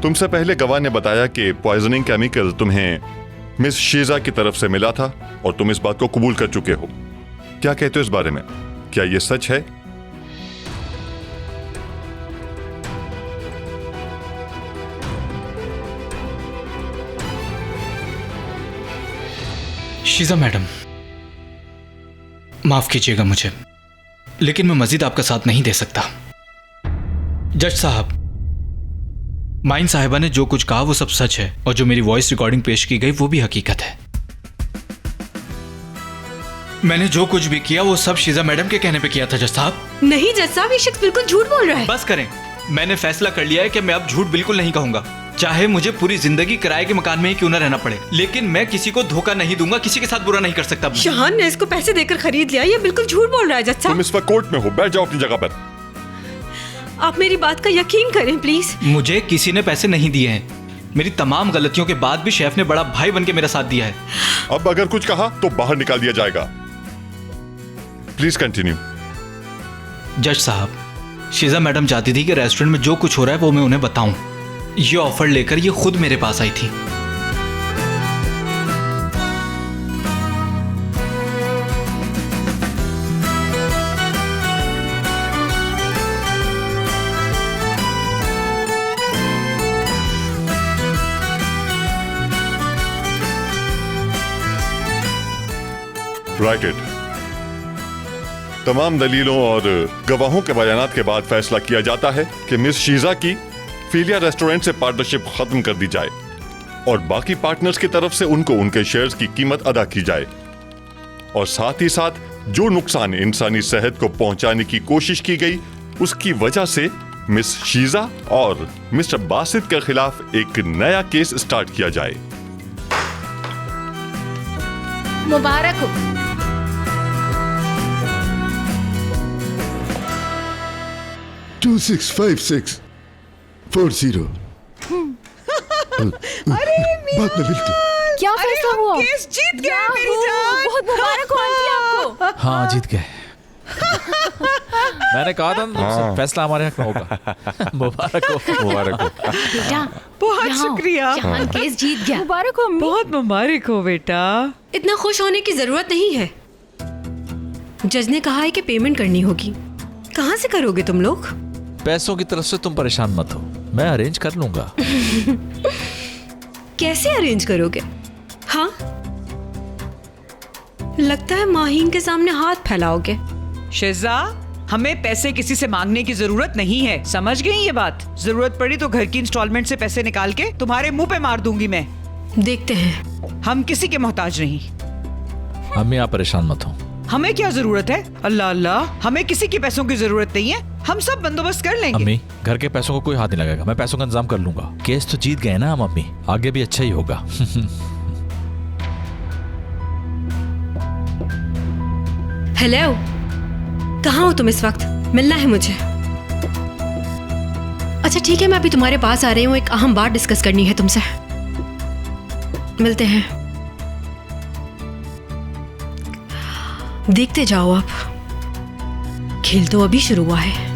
तुमसे पहले गवाह ने बताया कि पॉइजनिंग केमिकल तुम्हें मिस शीजा की तरफ से मिला था और तुम इस बात को कबूल कर चुके हो। क्या कहते हो इस बारे में? क्या यह सच है? शीजा मैडम, माफ कीजिएगा मुझे, लेकिन मैं मजीद आपका साथ नहीं दे सकता। जज साहब, माइन साहिबा ने जो कुछ कहा वो सब सच है और जो मेरी वॉइस रिकॉर्डिंग पेश की गई वो भी हकीकत है। मैंने जो कुछ भी किया वो सब शीजा मैडम के कहने पे किया था। जज साहब, नहीं जज साहब, ये शख्स बिल्कुल झूठ बोल रहा है। बस करें, मैंने फैसला कर लिया है कि मैं अब झूठ बिल्कुल नहीं कहूंगा, चाहे मुझे पूरी जिंदगी किराए के मकान में ही क्यों ना रहना पड़े, लेकिन मैं किसी को धोखा नहीं दूंगा, किसी के साथ बुरा नहीं कर सकता। शहान ने इसको पैसे देकर खरीद लिया, ये बिल्कुल झूठ बोल रहा है जज साहब। तुम इस वक्त कोर्ट में हो, बैठ जाओ अपनी जगह पर। आप मेरी बात का यकीन करें प्लीज। मुझे किसी ने पैसे नहीं दिए हैं। मेरी तमाम गलतियों के बाद भी शेफ ने बड़ा भाई बन के मेरा साथ दिया है। अब अगर कुछ कहा तो बाहर निकाल दिया जाएगा। Please continue. जज साहब, शीजा मैडम चाहती थी कि रेस्टोरेंट में जो कुछ हो रहा है वो मैं उन्हें बताऊं। ये ऑफर लेकर ये खुद मेरे पास आई थी। Right it. तमाम दलीलों और गवाहों के बयानात के बाद फैसला किया जाता है कि मिस शीजा की फीलिया रेस्टोरेंट से पार्टनरशिप खत्म कर दी जाए और बाकी पार्टनर्स की तरफ से उनको उनके शेयर्स की कीमत अदा की जाए, और साथ ही साथ जो नुकसान इंसानी सेहत को पहुंचाने की कोशिश की गई उसकी वजह से मिस शीजा और मिस्टर बासित के खिलाफ एक नया केस स्टार्ट किया जाए। मुबारक हो। टू 65640। अरे बाद में मिलते। क्या फैसला हुआ? केस जीत गए मेरी जान। बहुत मुबारक हो आंटी आपको। हाँ, जीत गए। मैंने कहा था ना, फैसला हमारे हक में होगा। मुबारक हो, मुबारक हो। बेटा बहुत शुक्रिया। जहान केस जीत गया। मुबारक हो अम्मी। बहुत मुबारक हो बेटा। इतना खुश होने की जरूरत नहीं है। जज ने कहा है कि पेमेंट करनी होगी। कहाँ से करोगे तुम लोग? पैसों की तरफ से तुम परेशान मत हो, मैं अरेंज कर लूंगा। कैसे अरेंज करोगे? हाँ, लगता है माहीन के सामने हाथ फैलाओगे। शिजा, हमें पैसे किसी से मांगने की जरूरत नहीं है, समझ गई ये बात? जरूरत पड़ी तो घर की इंस्टॉलमेंट से पैसे निकाल के तुम्हारे मुंह पे मार दूंगी मैं। देखते हैं। हम किसी के मोहताज नहीं। अम्मी आप परेशान मत हो। हमें क्या जरूरत है? अल्लाह अल्लाह, हमें किसी के पैसों की जरूरत नहीं है, हम सब बंदोबस्त कर लेंगे। अम्मी, घर के पैसों को कोई हाथ नहीं लगाएगा, मैं पैसों का इंतजाम कर लूंगा। केस तो जीत गए ना हम अम्मी, आगे भी अच्छा ही होगा। हेलो, कहाँ हो तुम इस वक्त? मिलना है मुझे। अच्छा ठीक है, मैं अभी तुम्हारे पास आ रही हूँ, एक अहम बात डिस्कस करनी है तुमसे। मिलते हैं। देखते जाओ, आप खेल तो अभी शुरू हुआ है।